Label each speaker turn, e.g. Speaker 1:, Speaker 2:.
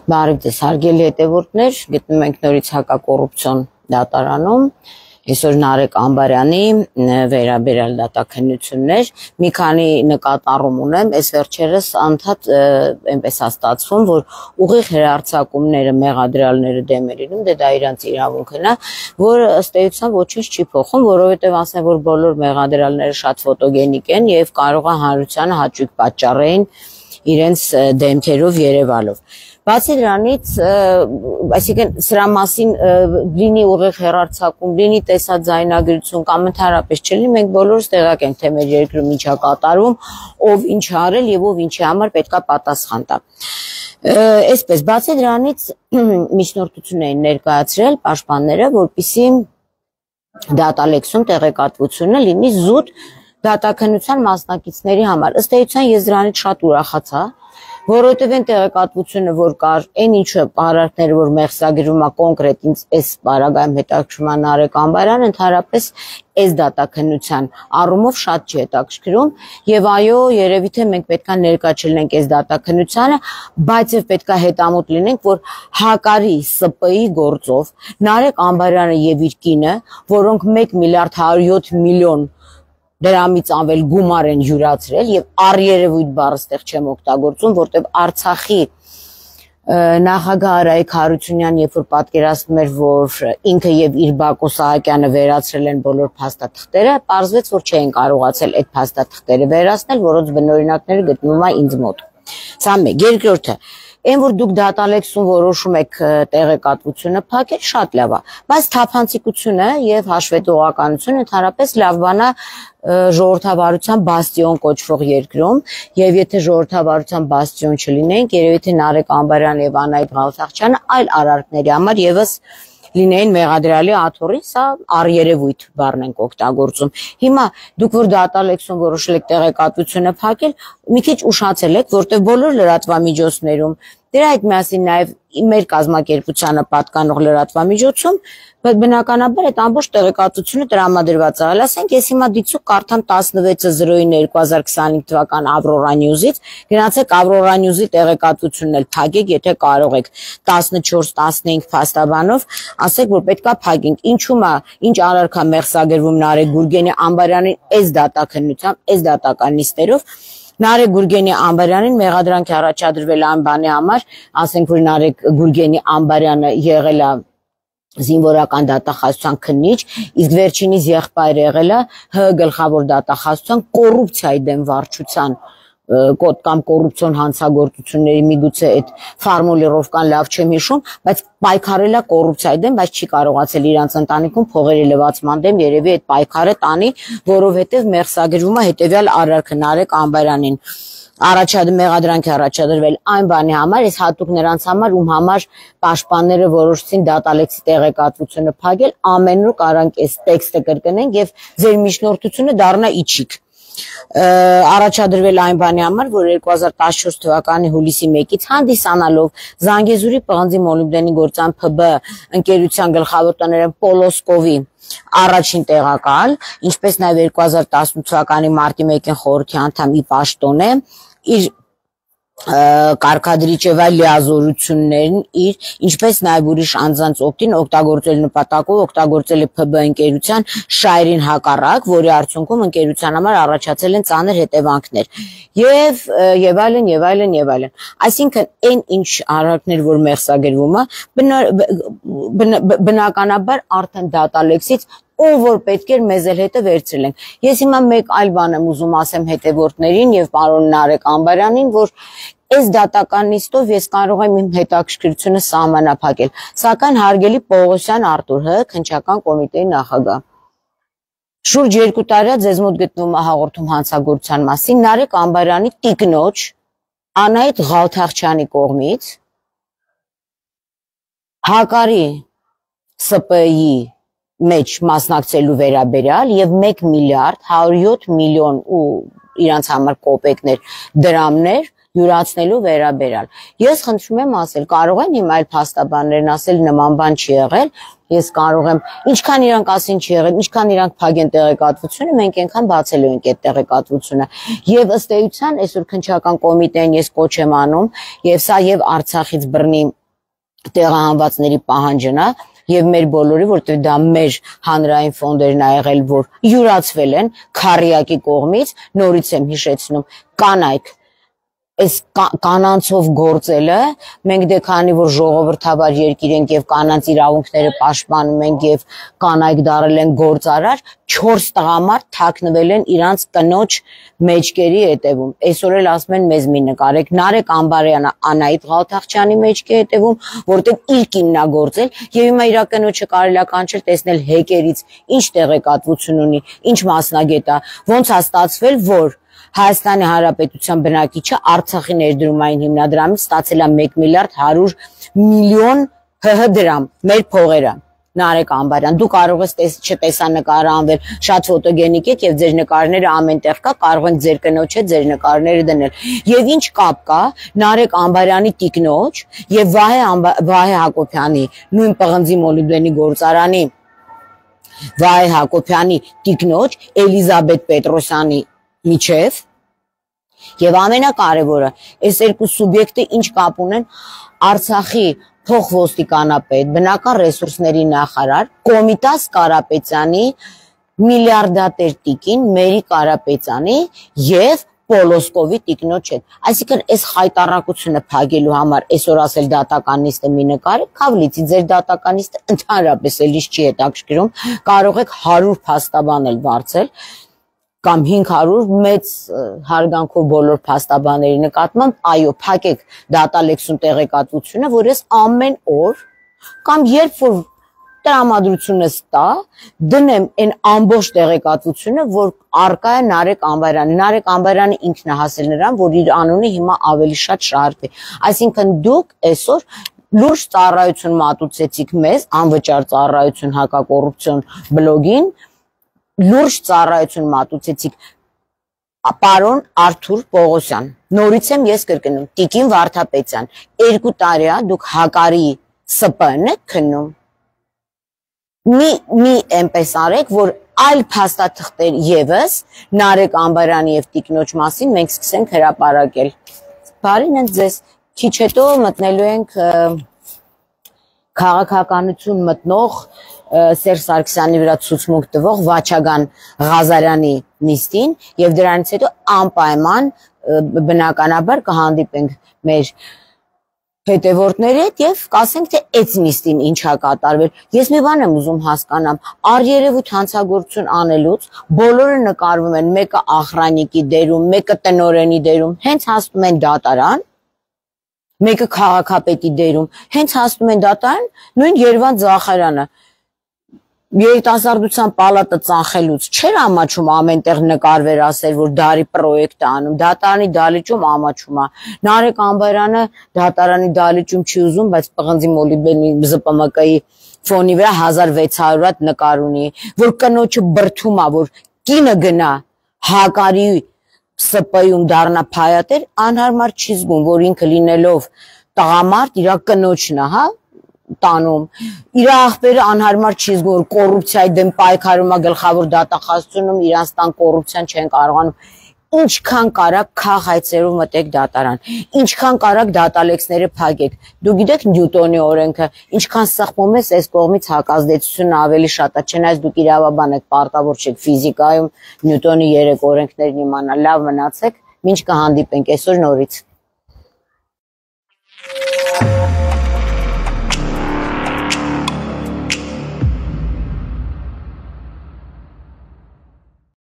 Speaker 1: Բարև ձեզ, հարգելի հետևորդներ, գտնվում ենք նորից հակակոռուպցիոն դատարանում, այսօր Նարեկ Ամբարյանի վերաբերյալ դատաքննություններ, մի քանի նկատառում ունեմ, այս վերջերս անդադ այնպես է ստացվում, որ ուղիղ հրահարձակումները, մեղադրյալները դեմ է լինում, դա իրանց իրավունքն է, որը ըստ էության ոչինչ չի փոխում, որովհետև ասեն, որ բոլոր մեղադրյալները շատ ֆոտոգենիկ են եւ կարող է հանրությանը հաճույք պատճառեին իրենց դեմքերով երևալով։ Բացի դրանից, այսինքն սրա մասին լինի ուղիղ հեռարձակում, լինի տեսաձայնագրություն կամ ընդհանրապես չլինի, մենք բոլորս տեղյակ ենք, թե մեր երկրում ինչ է կատարվում, ով ինչ է արել եւ ով ինչի համար պետքա պատասխան տա։ Այսպես, բացի դրանից միջնորդություն էին ներկայացրել պաշտպանները, որպեսզի դատալեքսում տեղեկատվությունը լինի զուտ դատաքննության մասնակիցների համար։ Ըստ էության ես դրանից շատ ուրախացա, որովհետև այն տեղեկատվությունը, որ կար, այն ինչը պարարտները, որ մեղսագրվում է կոնկրետ ինձ այս պարագայում հետաքրքրում է Նարեկ Ամբարյանը, ընդհանրապես այս դատաքննության առումով շատ չի հետաքրքրում եւ այո, երևի թե մենք պետքա ներկա չլինենք այս դատաքննությանը, բայց եւ պետքա հետամուտ լինենք, որ Հակարի ՍՊ-ի գործով Նարեկ Ամբարյանը եւ իր կինը, որոնք 1 միլիարդ 107 միլիոն դրամից ավել գումար են յուրացրել եւ առերևույթ բառը ստեղ չեմ օգտագործում, որտեղ Արցախի նախագահ Արայիկ Հարությունյան երբ որ պատկերացնում էր, որ ինքը եւ իր Բակո Սահակյանը վերացրել են բոլոր փաստաթղթերը, պարզվեց, որ չէին կարողացել այդ փաստաթղթերը վերացնել, որոնց բնօրինակները գտնվում է ինձ մոտ։ Սա մեկ, երկրորդը Այն որ դուք դատալեքսում որոշում եք տեղեկատվությունը փակել, շատ լավ է, բայց թափանցիկությունը եւ հաշվետվողականությունը ընդհանրապես լավ բան է ժողովրդավարության բաստիոն կոչվող երկրում, եւ եթե ժողովրդավարության բաստիոն չլինենք, երևի թե Նարեկ Ամբարյանը եւ Անահիտ Ղալթախչյանը այլ արարքների համար եւս լինեին մեղադրյալի աթոռի, սա առերևույթ բառն ենք օգտագործում։ Հիմա դուք որ դատալեքսում որոշել եք տեղեկատվությունը փակել, մի քիչ ուշացել եք, որտեղ բոլոր լրատվամիջոցներում, դրա հետ միասին նաև մեր կազմակերպությանը պատկանող լրատվամիջոցում, բնականաբար այդ ամբողջ տեղեկատվությունը տրամադրված է։ Ասենք ես հիմա դիցուկ կարդամ 16/09/2025 թվական Aurora News-ից, գնացեք Aurora News-ի տեղեկատվությունն էլ փակեք, եթե կարող եք 14-15 փաստաբանով, ասեք, որ պետքա փակենք։ Ինչու՞մ է, ինչ արարքա մեղսագրվում Նարեկ Գուրգենի Ամբարյանին այս դատաքննությամբ, այս դատական նիստերով Նարեկ Գուրգենի Ամբարյանին մեղադրանք է առաջադրվել այն բանի համար, ասենք որ Նարեկ Գուրգենի Ամբարյանը եղել է զինվորական դատախազության քննիչ, իսկ վերջինիս եղբայրը եղել է ՀՀ գլխավոր դատախազության կոռուպցիայի դեմ վարչության կոդ կամ կոռուպցիոն հանցագործությունների միգուցե այդ ֆորմուլիրովկան լավ չեմ հիշում, բայց պայքարել է կոռուպցիայի դեմ, բայց չի կարողացել իրանց ընտանիքում փողերի լվացման դեմ երևի այդ պայքարը տանի, որովհետև մեղսագրվում է հետևյալ արարքը Նարեկ Ամբարյանին մեղադրանք է առաջադրվել այն բանի համար, այս հատուկ նրանց համար, ում համար պաշտպանները որոշեցին դատալեքսի տեղեկատվությունը փակել, ամենուր կարանք այս տեքստը կրկնենք եւ ձեր միջնորդությունը դառնա իջիկ։ Առաջադրվել այն բանի համար, որ 2014 թվականի հուլիսի 1-ից հանդիսանալով Զանգեզուրի պղնձի մոլիբդենի գործան ՓԲ ընկերության գլխավոր տնօրեն Պոլոսկովի առաջին տեղակալ, ինչպես նաև 2018 թվականի մարտի 1-ին խորհրդի անդամ ի պաշտոն է, իր կարգադրիչ եւ այլ լիազորություններն իր, ինչպես նաև ուրիշ անձանց օգտին օգտագործել նպատակով օգտագործել է ՓԲ ընկերության շահերին հակառակ, որի արդյունքում ընկերության համար առաջացել են ծանր հետևանքներ եւ այլն եւ այլն եւ այլն։ Այսինքն այն ինչ արարքներ, որ մեղսագրվում է, բնականաբար արդեն դատալեքսից ով որ պետք էր մեզ էլ հետը վերցրել ենք։ Ես հիմա մեկ այլ բան եմ ուզում ասեմ հետևորդներին եւ պարոն Նարեկ Ամբարյանին, որ այս դատական նիստով ես կարող եմ իմ հետաքրքրությունը սահմանափակել, սակայն հարգելի Պողոսյան Արտուր ՀՀ քննչական կոմիտեի նախագահ, շուրջ 2 տարի ձեզ մոտ գտնվում է հաղորդում հանցագործության մասին Նարեկ Ամբարյանի տիկնոջ Անահիտ Ղալթախչյանի կողմից Հակարի ՍՊ-ի մեջ մասնակցելու վերաբերյալ եւ 1 միլիարդ 107 միլիոն ու իրանց համար կոպեկներ դրամներ յուրացնելու վերաբերյալ։ Ես խնդրում եմ ասել, կարող են հիմա այլ փաստաբաններն ասել նման բան չի եղել, ես կարող եմ, ինչքան իրանք ասին չի եղել, ինչքան իրանք փագեն տեղեկատվությունը, մենք այնքան բացելու ենք այդ տեղեկատվությունը։ Եվ ըստ էության այսօր քննչական կոմիտեին ես կոչ եմ անում, եւ սա եւ Արցախից բռնի տեղահանվածների պահանջն է, եւ մեր բոլորի, որտեղ դա մեր հանրային ֆոնդերն ա եղել, որ յուրացվել են Քարիակի կողմից, նորից եմ հիշեցնում, կանայք այս կանանցով գործելը, մենք դե քանի որ ժողովրդավար երկիր ենք եւ կանանց իրավունքները պաշտպանում ենք եւ կանայք դարել են գործարար, 4 տղամարդ թաքնվել են իրանց կնոջ մեջքերի հետևում։ Այսօր էլ ասում են մեզ մի նկարեք, Նարեկ Ամբարյանը Անահիտ Ղալթախչյանի մեջքի հետևում, որտեղ իր կինն ա գործել եւ հիմա իր կնոջը կարելի է կանչել տեսնել հեկերից, ինչ տեղեկատվություն ունի, ինչ մասնագետ է, ոնց ա ստացվել, որ Հայաստանի Հանրապետության բնակիչը Արցախի ներդրումային հիմնադրամից ստացել է 1 միլիարդ 100 միլիոն ՀՀ դրամ, մեր փողերը։ Նարեկ Ամբարյան, դու կարող ես չտեսանկարը անվել, շատ ֆոտոգենիկ եք եւ ձեր նկարները ամենտեղ կա, կարող ենք ձեր կնոջ հետ ձեր նկարները դնել։ Եվ ինչ կապ կա Նարեկ Ամբարյանի տիկնոջ եւ Վահե Հակոբյանի, նույն պղնձի մոլիբդենի գործարանի Վահե Հակոբյանի տիկնոջ Էլիզաբետ Պետրոսյանի միջև եւ ամենակարևորը, այս երկու սուբյեկտը ինչ կապ ունեն Արցախի փոխոստիկանապետ, բնական ռեսուրսների նախարար, Կոմիտաս Կարապետյանի միլիարդատեր տիկին, Մերի Կարապետյանի եւ Պոլոսկովի տիկնոջ հետ։ Այսինքն այս խայտարակությունը փակելու համար այսօր ասել դատականիստը մի նկարը, քավլիցի ձեր դատականիստը ընդհանրապես էլի չի հետաքրքրում, կարող եք 100 փաստաբան էլ բարձել կամ 500 մեծ հարգանքով բոլոր փաստաբանների նկատմամբ, այո, փակեք դատալեքսուն տեղեկատվությունը, որ ես ամեն օր կամ երբ որ տրամադրությունս տա, դնեմ այն ամբողջ տեղեկատվությունը, որ արկա է Նարեկ Ամբարյանը։ Նարեկ Ամբարյանը ինքն է հասել նրան, որ իր անունը հիմա ավելի շատ շարժվի։ Այսինքն դուք այսօր լուրջ ծառայություն մատուցեցիք մեզ, անվճար ծառայություն հակակոռուպցիոն բլոգին, լուրջ ծառայություն մատուցեցիք պարոն Արթուր Պողոսյան, նորից եմ ես կրկնում, Տիկին Վարդապետյան, 2 տարի է դուք հակարի ՍՊԸ-ն եք քննում, մի այնպես արեք, որ այլ փաստաթղթեր եւս Նարեկ Ամբարյանի եւ տիկնոջ մասին մենք սկսենք հրապարակել։ Բարին են ձեզ, քիչ հետո մտնելու ենք քաղաքականություն մտնող Սերժ Սարգսյանի վրա ցուցմունք տվող Վաչագան Ղազարյանի նիստին եւ դրանից հետո անպայման բնականաբար կհանդիպենք մեր հետևորդների հետ եւ կասենք թե այդ նիստին ինչ ա կատարվել։ Ես մի բան եմ ուզում հասկանամ, առերևույթ հանցագործություն անելուց բոլորը նկարվում են, մեկը աղրանիկի դերում, մեկը տնօրենի դերում, հենց հասնում են դատարան, մեկը քաղաքապետի դերում, հենց հասնում են դատարան, նույն Երվանդ Զախարյանը երիտասարդության պալատը ծախելուց չէր ամաչում ամենտեղ նկարվեր ասել, որ դարի պրոյեկտ է անում, դատարանի դալիճում ամաչում է, Նարեկ Ամբարյանը դատարանի դալիճում չի ուզում, բայց պղնձի մոլիբդենի ԶՊՄԿ-ի ֆոնի վրա 1600 հատ նկար ունի, որ կնոջը բրդում է, որ կինը գնա հակարի ՍՊ-ում դառնա փայատեր, անհարմար չի զգում, որ ինքը լինելով տղամարդ իր կնոջն է, հա, տանում, իր աղբերը անհարմար չի զգում, որ կոռուպցիայի դեմ պայքարում է գլխավոր դատախազությունում, իրանց տան կոռուպցիան չեն կարողանում, ինչքան կարակ քաղաքացիերով մտեք դատարան, ինչքան կարակ դատալեքսները փակեք, դու գիտեք Նյուտոնի օրենքը, ինչքան սխմում ես այս կողմից հակազդեցությունը ավելի շատ է, չնայած դուք իրավաբան եք, պարտավոր չեք ֆիզիկայում Նյուտոնի 3 օրենքներն իմանալ, լավ մնացեք, մինչ կհանդիպենք այսօր նորից։